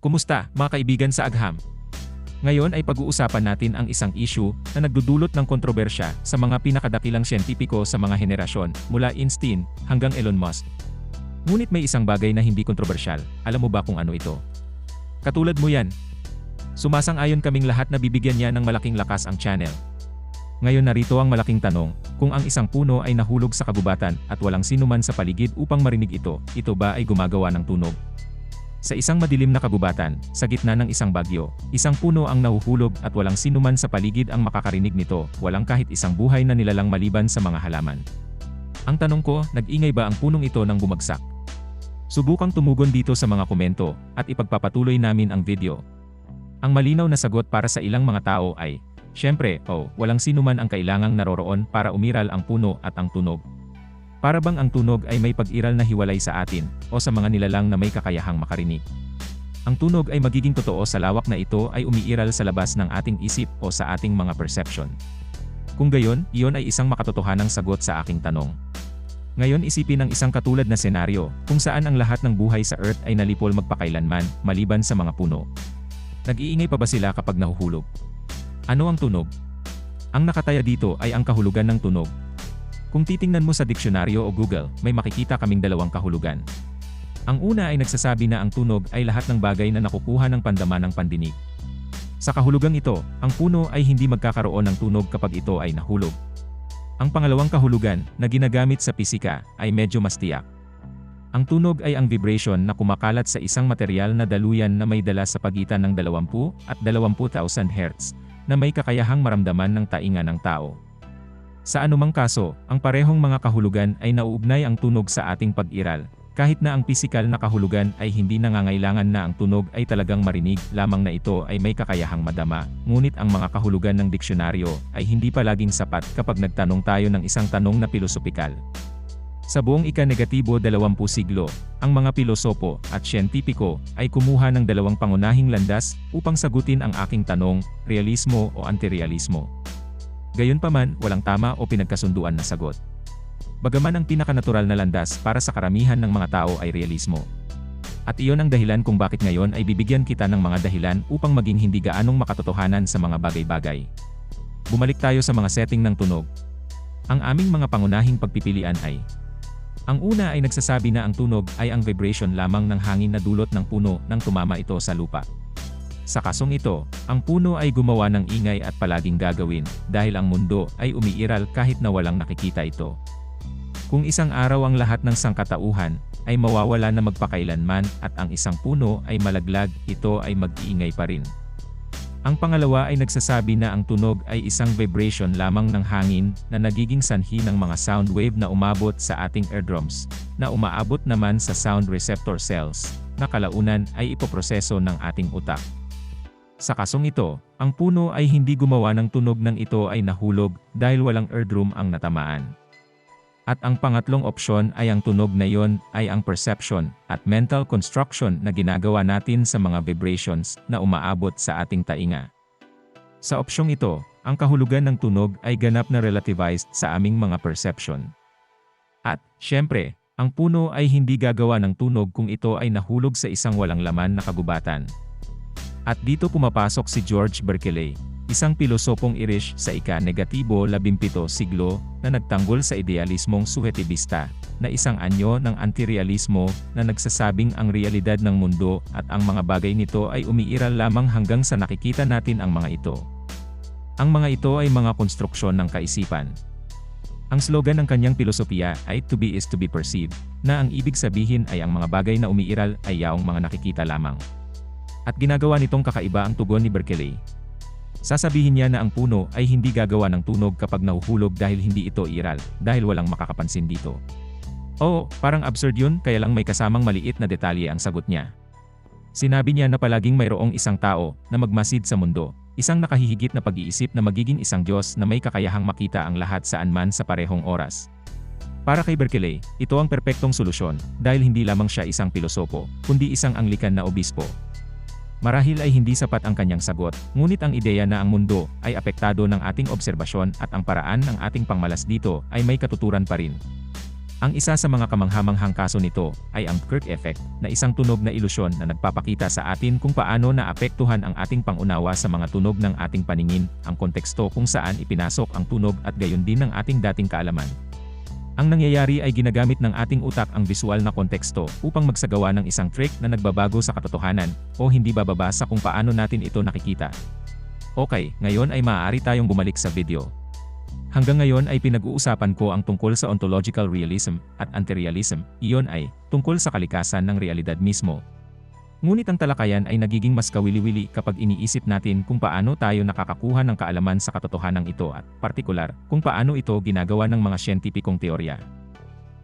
Kumusta, mga kaibigan sa Agham? Ngayon ay pag-uusapan natin ang isang issue na nagdudulot ng kontrobersya sa mga pinakadakilang siyentipiko sa mga henerasyon, mula Einstein hanggang Elon Musk. Ngunit may isang bagay na hindi kontrobersyal. Alam mo ba kung ano ito? Katulad mo yan. Sumasang-ayon kaming lahat na bibigyan niya ng malaking lakas ang channel. Ngayon narito ang malaking tanong, kung ang isang puno ay nahulog sa kagubatan at walang sinuman sa paligid upang marinig ito ba ay gumagawa ng tunog? Sa isang madilim na kagubatan, sa gitna ng isang bagyo, isang puno ang nahuhulog at walang sinuman sa paligid ang makakarinig nito, walang kahit isang buhay na nilalang maliban sa mga halaman. Ang tanong ko, nag-ingay ba ang punong ito nang bumagsak? Subukang tumugon dito sa mga komento, at ipagpapatuloy namin ang video. Ang malinaw na sagot para sa ilang mga tao ay, syempre, walang sinuman ang kailangang naroroon para umiral ang puno at ang tunog. Para bang ang tunog ay may pag-iral na hiwalay sa atin, o sa mga nilalang na may kakayahang makarinig. Ang tunog ay magiging totoo sa lawak na ito ay umiiral sa labas ng ating isip o sa ating mga perception. Kung gayon, iyon ay isang makatotohanang sagot sa aking tanong. Ngayon isipin ang isang katulad na senaryo, kung saan ang lahat ng buhay sa Earth ay nalipol magpakailanman, maliban sa mga puno. Nag-iingay pa ba sila kapag nahuhulog? Ano ang tunog? Ang nakataya dito ay ang kahulugan ng tunog. Kung titingnan mo sa diksyonaryo o Google, may makikita kaming dalawang kahulugan. Ang una ay nagsasabi na ang tunog ay lahat ng bagay na nakukuha ng pandama ng pandinig. Sa kahulugang ito, ang puno ay hindi magkakaroon ng tunog kapag ito ay nahulog. Ang pangalawang kahulugan, na ginagamit sa pisika, ay medyo mas tiyak. Ang tunog ay ang vibration na kumakalat sa isang materyal na daluyan na may dala sa pagitan ng 20 at 20,000 Hz, na may kakayahang maramdaman ng tainga ng tao. Sa anumang kaso, ang parehong mga kahulugan ay nauugnay ang tunog sa ating pag-iral, kahit na ang pisikal na kahulugan ay hindi nangangailangan na ang tunog ay talagang marinig, lamang na ito ay may kakayahang madama, ngunit ang mga kahulugan ng diksyonaryo ay hindi palaging sapat kapag nagtanong tayo ng isang tanong na pilosopikal. Sa buong ika-20 siglo, ang mga pilosopo at siyentipiko ay kumuha ng dalawang pangunahing landas upang sagutin ang aking tanong, realismo o antirealismo. Gayunpaman, walang tama o pinagkasunduan na sagot. Bagaman ang pinakanatural na landas para sa karamihan ng mga tao ay realismo. At iyon ang dahilan kung bakit ngayon ay bibigyan kita ng mga dahilan upang maging hindi gaanong makatotohanan sa mga bagay-bagay. Bumalik tayo sa mga setting ng tunog. Ang aming mga pangunahing pagpipilian ay: ang una ay nagsasabi na ang tunog ay ang vibration lamang ng hangin na dulot ng puno nang tumama ito sa lupa. Sa kasong ito, ang puno ay gumawa ng ingay at palaging gagawin, dahil ang mundo ay umiiral kahit na walang nakikita ito. Kung isang araw ang lahat ng sangkatauhan ay mawawala na magpakailanman at ang isang puno ay malaglag, ito ay mag-iingay pa rin. Ang pangalawa ay nagsasabi na ang tunog ay isang vibration lamang ng hangin na nagiging sanhi ng mga sound wave na umabot sa ating eardrums, na umaabot naman sa sound receptor cells, na kalaunan ay ipoproseso ng ating utak. Sa kasong ito, ang puno ay hindi gumawa ng tunog nang ito ay nahulog dahil walang eardrum ang natamaan. At ang pangatlong opsyon ay ang tunog na iyon ay ang perception at mental construction na ginagawa natin sa mga vibrations na umaabot sa ating tainga. Sa opsyong ito, ang kahulugan ng tunog ay ganap na relativized sa aming mga perception. At, syempre, ang puno ay hindi gagawa ng tunog kung ito ay nahulog sa isang walang laman na kagubatan. At dito pumapasok si George Berkeley, isang pilosopong Irish sa ika-17 siglo na nagtanggol sa idealismong suhetibista, na isang anyo ng antirealismo na nagsasabing ang realidad ng mundo at ang mga bagay nito ay umiiral lamang hanggang sa nakikita natin ang mga ito. Ang mga ito ay mga konstruksyon ng kaisipan. Ang slogan ng kanyang pilosopiya ay "To be is to be perceived", na ang ibig sabihin ay ang mga bagay na umiiral ay yaong mga nakikita lamang. At ginagawa nitong kakaiba ang tugon ni Berkeley. Sasabihin niya na ang puno ay hindi gagawa ng tunog kapag nahuhulog dahil hindi ito iral, dahil walang makakapansin dito. Oo, parang absurd yun, kaya lang may kasamang maliit na detalye ang sagot niya. Sinabi niya na palaging mayroong isang tao na magmasid sa mundo, isang nakahihigit na pag-iisip na magiging isang Diyos na may kakayahang makita ang lahat saan man sa parehong oras. Para kay Berkeley, ito ang perpektong solusyon, dahil hindi lamang siya isang pilosopo, kundi isang Anglican na obispo. Marahil ay hindi sapat ang kanyang sagot, ngunit ang ideya na ang mundo ay apektado ng ating obserbasyon at ang paraan ng ating pangmalas dito ay may katuturan pa rin. Ang isa sa mga kamanghamanghang kaso nito ay ang Kirk effect, na isang tunog na ilusyon na nagpapakita sa atin kung paano naapektuhan ang ating pangunawa sa mga tunog ng ating paningin, ang konteksto kung saan ipinasok ang tunog at gayon din ng ating dating kaalaman. Ang nangyayari ay ginagamit ng ating utak ang visual na konteksto upang magsagawa ng isang trick na nagbabago sa katotohanan o hindi bababa sa kung paano natin ito nakikita. Okay, ngayon ay maaari tayong bumalik sa video. Hanggang ngayon ay pinag-uusapan ko ang tungkol sa ontological realism at anti-realism, iyon ay tungkol sa kalikasan ng realidad mismo. Ngunit ang talakayan ay nagiging mas kawili-wili kapag iniisip natin kung paano tayo nakakakuha ng kaalaman sa katotohanan ito at, partikular, kung paano ito ginagawa ng mga siyentipikong teorya.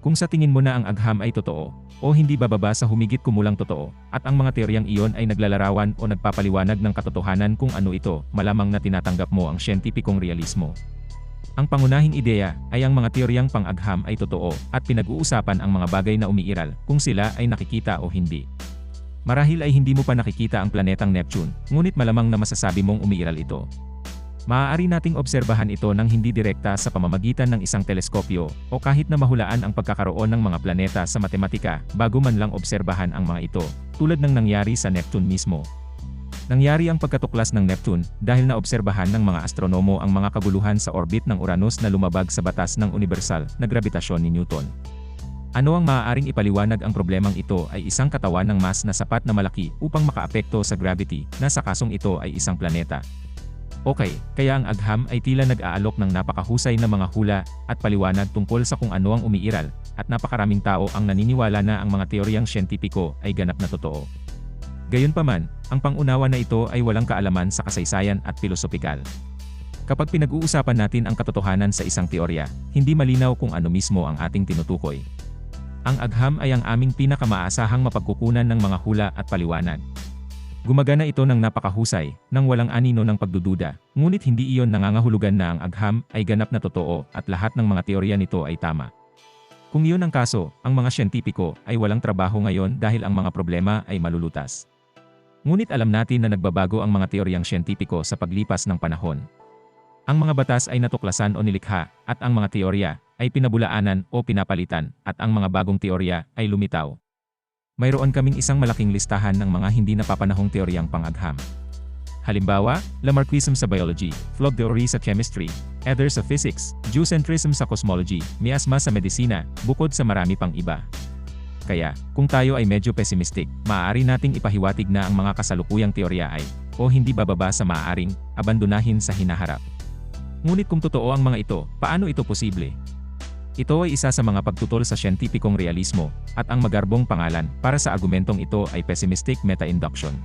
Kung sa tingin mo na ang agham ay totoo, o hindi bababa sa humigit kumulang totoo, at ang mga teoryang iyon ay naglalarawan o nagpapaliwanag ng katotohanan kung ano ito, malamang na tinatanggap mo ang siyentipikong realismo. Ang pangunahing ideya ay ang mga teoryang pang-agham ay totoo at pinag-uusapan ang mga bagay na umiiral kung sila ay nakikita o hindi. Marahil ay hindi mo pa nakikita ang planetang Neptune, ngunit malamang na masasabi mong umiiral ito. Maaari nating obserbahan ito ng hindi direkta sa pamamagitan ng isang teleskopyo o kahit na mahulaan ang pagkakaroon ng mga planeta sa matematika bago man lang obserbahan ang mga ito, tulad ng nangyari sa Neptune mismo. Nangyari ang pagkatuklas ng Neptune dahil naobserbahan ng mga astronomo ang mga kaguluhan sa orbit ng Uranus na lumabag sa batas ng universal na grabitasyon ni Newton. Ano ang maaaring ipaliwanag ang problemang ito ay isang katawan ng mas na sapat na malaki upang makaapekto sa gravity na sa kasong ito ay isang planeta. Okay, kaya ang agham ay tila nag-aalok ng napakahusay na mga hula at paliwanag tungkol sa kung ano ang umiiral at napakaraming tao ang naniniwala na ang mga teoryang siyentipiko ay ganap na totoo. Gayunpaman, ang pangunawa na ito ay walang kaalaman sa kasaysayan at pilosopikal. Kapag pinag-uusapan natin ang katotohanan sa isang teorya, hindi malinaw kung ano mismo ang ating tinutukoy. Ang agham ay ang aming pinakamaasahang mapagkukunan ng mga hula at paliwanag. Gumagana ito ng napakahusay, nang walang anino ng pagdududa, ngunit hindi iyon nangangahulugan na ang agham ay ganap na totoo at lahat ng mga teorya nito ay tama. Kung iyon ang kaso, ang mga siyentipiko ay walang trabaho ngayon dahil ang mga problema ay malulutas. Ngunit alam natin na nagbabago ang mga teoryang siyentipiko sa paglipas ng panahon. Ang mga batas ay natuklasan o nilikha, at ang mga teorya ay pinabulaanan o pinapalitan, at ang mga bagong teorya ay lumitaw. Mayroon kaming isang malaking listahan ng mga hindi napapanahong teoryang pang-agham. Halimbawa, Lamarckism sa biology, flawed theory sa chemistry, ether sa physics, geocentrism sa cosmology, miasma sa medisina, bukod sa marami pang iba. Kaya, kung tayo ay medyo pessimistic, maaari nating ipahiwatig na ang mga kasalukuyang teorya ay, o hindi bababa sa maaaring, abandonahin sa hinaharap. Ngunit kung totoo ang mga ito, paano ito posible? Ito ay isa sa mga pagtutol sa siyentipikong realismo, at ang magarbong pangalan para sa argumentong ito ay pessimistic meta-induction.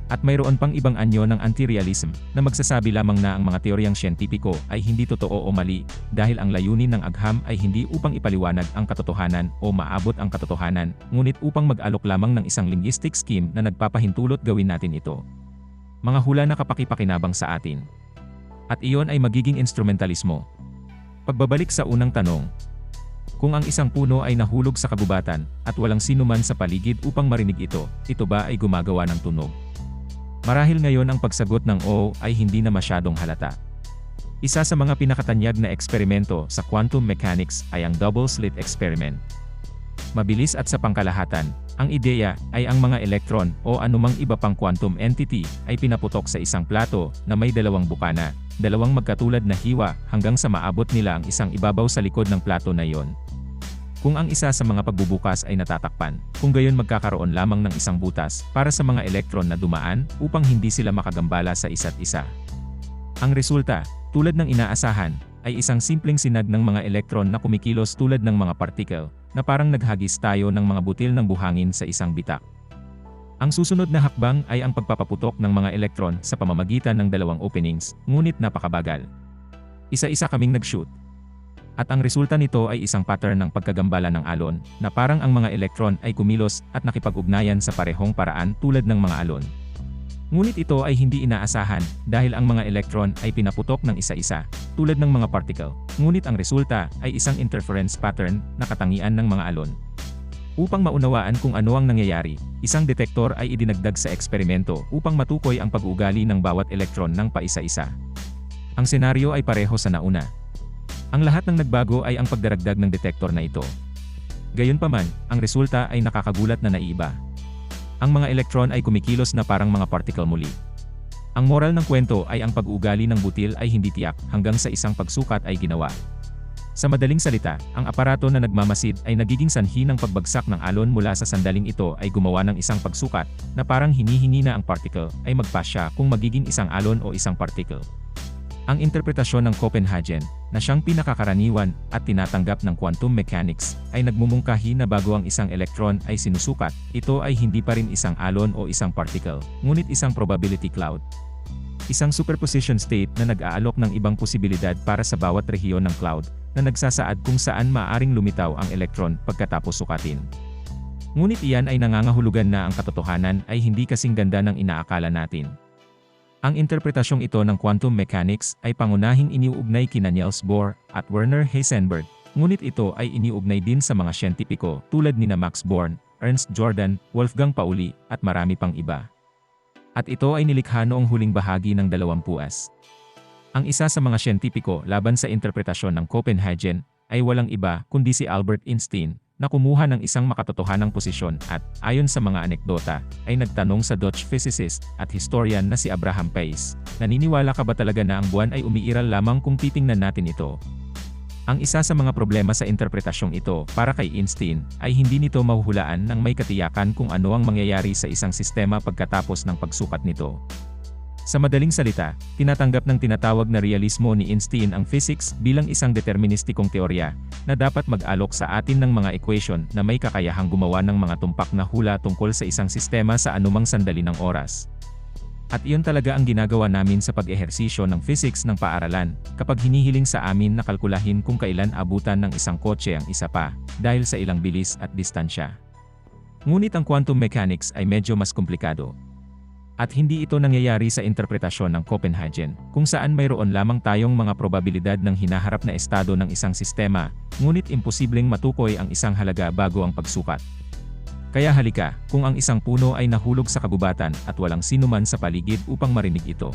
At mayroon pang ibang anyo ng anti-realism na magsasabi lamang na ang mga teoryang siyentipiko ay hindi totoo o mali dahil ang layunin ng agham ay hindi upang ipaliwanag ang katotohanan o maabot ang katotohanan, ngunit upang mag-alok lamang ng isang linguistic scheme na nagpapahintulot gawin natin ito. Mga hula na kapakipakinabang sa atin. At iyon ay magiging instrumentalismo. Pagbabalik sa unang tanong, kung ang isang puno ay nahulog sa kagubatan at walang sinuman sa paligid upang marinig ito, ito ba ay gumagawa ng tunog? Marahil ngayon ang pagsagot ng oo ay hindi na masyadong halata. Isa sa mga pinakatanyag na eksperimento sa quantum mechanics ay ang double slit experiment. Mabilis at sa pangkalahatan, ang ideya ay ang mga elektron o anumang iba pang quantum entity ay pinaputok sa isang plato na may dalawang bukana, dalawang magkatulad na hiwa hanggang sa maabot nila ang isang ibabaw sa likod ng plato na iyon. Kung ang isa sa mga pagbubukas ay natatakpan, kung gayon magkakaroon lamang ng isang butas para sa mga elektron na dumaan upang hindi sila makagambala sa isa't isa. Ang resulta, tulad ng inaasahan, ay isang simpleng sinag ng mga elektron na kumikilos tulad ng mga particle, na parang naghagis tayo ng mga butil ng buhangin sa isang bitak. Ang susunod na hakbang ay ang pagpapaputok ng mga elektron sa pamamagitan ng dalawang openings, ngunit napakabagal. Isa-isa kaming nag-shoot. At ang resulta nito ay isang pattern ng pagkagambala ng alon, na parang ang mga elektron ay kumilos at nakipag-ugnayan sa parehong paraan tulad ng mga alon. Ngunit ito ay hindi inaasahan, dahil ang mga elektron ay pinaputok ng isa-isa, tulad ng mga particle, ngunit ang resulta ay isang interference pattern na katangian ng mga alon. Upang maunawaan kung ano ang nangyayari, isang detektor ay idinagdag sa eksperimento upang matukoy ang pag-uugali ng bawat elektron ng paisa-isa. Ang senaryo ay pareho sa nauna. Ang lahat ng nagbago ay ang pagdaragdag ng detektor na ito. Gayunpaman, ang resulta ay nakakagulat na naiiba. Ang mga elektron ay kumikilos na parang mga particle muli. Ang moral ng kwento ay ang pag-uugali ng butil ay hindi tiyak hanggang sa isang pagsukat ay ginawa. Sa madaling salita, ang aparato na nagmamasid ay nagiging sanhi ng pagbagsak ng alon mula sa sandaling ito ay gumawa ng isang pagsukat na parang hinihingi na ang particle ay magpasya kung magiging isang alon o isang particle. Ang interpretasyon ng Copenhagen, na siyang pinakakaraniwan at tinatanggap ng quantum mechanics, ay nagmumungkahi na bago ang isang elektron ay sinusukat, ito ay hindi pa rin isang alon o isang particle, ngunit isang probability cloud. Isang superposition state na nag-aalok ng ibang posibilidad para sa bawat rehiyon ng cloud, na nagsasaad kung saan maaaring lumitaw ang elektron pagkatapos sukatin. Ngunit iyan ay nangangahulugan na ang katotohanan ay hindi kasing ganda ng inaakala natin. Ang interpretasyong ito ng quantum mechanics ay pangunahing iniuugnay kina Niels Bohr at Werner Heisenberg, ngunit ito ay iniuugnay din sa mga siyentipiko tulad nina Max Born, Ernst Jordan, Wolfgang Pauli, at marami pang iba. At ito ay nilikha noong huling bahagi ng 20s. Ang isa sa mga siyentipiko laban sa interpretasyon ng Copenhagen ay walang iba kundi si Albert Einstein, na kumuha ng isang makatotohanang posisyon at, ayon sa mga anekdota, ay nagtanong sa Dutch physicist at historian na si Abraham Pais, naniniwala ka ba talaga na ang buwan ay umiiral lamang kung titingnan natin ito? Ang isa sa mga problema sa interpretasyong ito para kay Einstein ay hindi nito mahuhulaan ng may katiyakan kung ano ang mangyayari sa isang sistema pagkatapos ng pagsukat nito. Sa madaling salita, tinatanggap ng tinatawag na realismo ni Einstein ang physics bilang isang deterministikong teorya na dapat mag-alok sa atin ng mga equation na may kakayahang gumawa ng mga tumpak na hula tungkol sa isang sistema sa anumang sandali ng oras. At iyon talaga ang ginagawa namin sa pag-ehersisyo ng physics ng paaralan, kapag hinihiling sa amin na kalkulahin kung kailan abutan ng isang kotse ang isa pa, dahil sa ilang bilis at distansya. Ngunit ang quantum mechanics ay medyo mas komplikado. At hindi ito nangyayari sa interpretasyon ng Copenhagen, kung saan mayroon lamang tayong mga probabilidad ng hinaharap na estado ng isang sistema, ngunit imposibleng matukoy ang isang halaga bago ang pagsukat. Kaya halika, kung ang isang puno ay nahulog sa kagubatan at walang sinuman sa paligid upang marinig ito.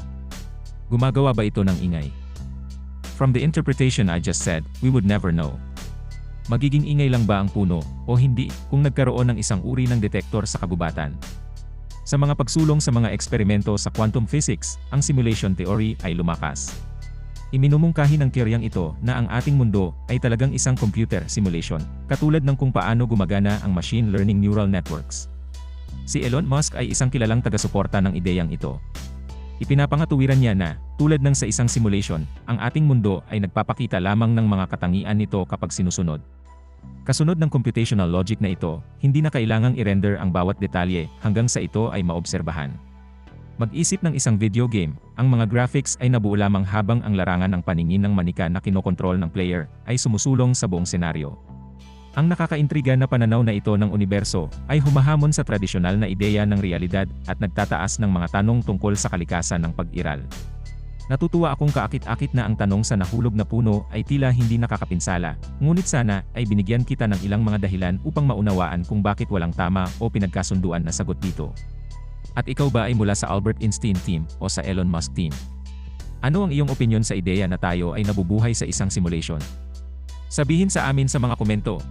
Gumagawa ba ito ng ingay? From the interpretation I just said, we would never know. Magiging ingay lang ba ang puno, o hindi, kung nagkaroon ng isang uri ng detektor sa kagubatan? Sa mga pagsulong sa mga eksperimento sa quantum physics, ang simulation theory ay lumakas. Iminumungkahi ng teoryang ito na ang ating mundo ay talagang isang computer simulation, katulad ng kung paano gumagana ang machine learning neural networks. Si Elon Musk ay isang kilalang taga-suporta ng ideyang ito. Ipinapangatuwiran niya na, tulad ng sa isang simulation, ang ating mundo ay nagpapakita lamang ng mga katangian nito kapag sinusunod. Kasunod ng computational logic na ito, hindi na kailangang i-render ang bawat detalye hanggang sa ito ay maobserbahan. Mag-isip ng isang video game, ang mga graphics ay nabuo lamang habang ang larangan ng paningin ng manika na kinokontrol ng player ay sumusulong sa buong senaryo. Ang nakakaintriga na pananaw na ito ng universo ay humahamon sa tradisyonal na ideya ng realidad at nagtataas ng mga tanong tungkol sa kalikasan ng pag-iral. Natutuwa akong kaakit-akit na ang tanong sa nahulog na puno ay tila hindi nakakapinsala, ngunit sana ay binigyan kita ng ilang mga dahilan upang maunawaan kung bakit walang tama o pinagkasunduan na sagot dito. At ikaw ba ay mula sa Albert Einstein team o sa Elon Musk team? Ano ang iyong opinyon sa ideya na tayo ay nabubuhay sa isang simulation? Sabihin sa amin sa mga komento.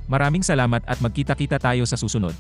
Maraming salamat at magkita-kita tayo sa susunod.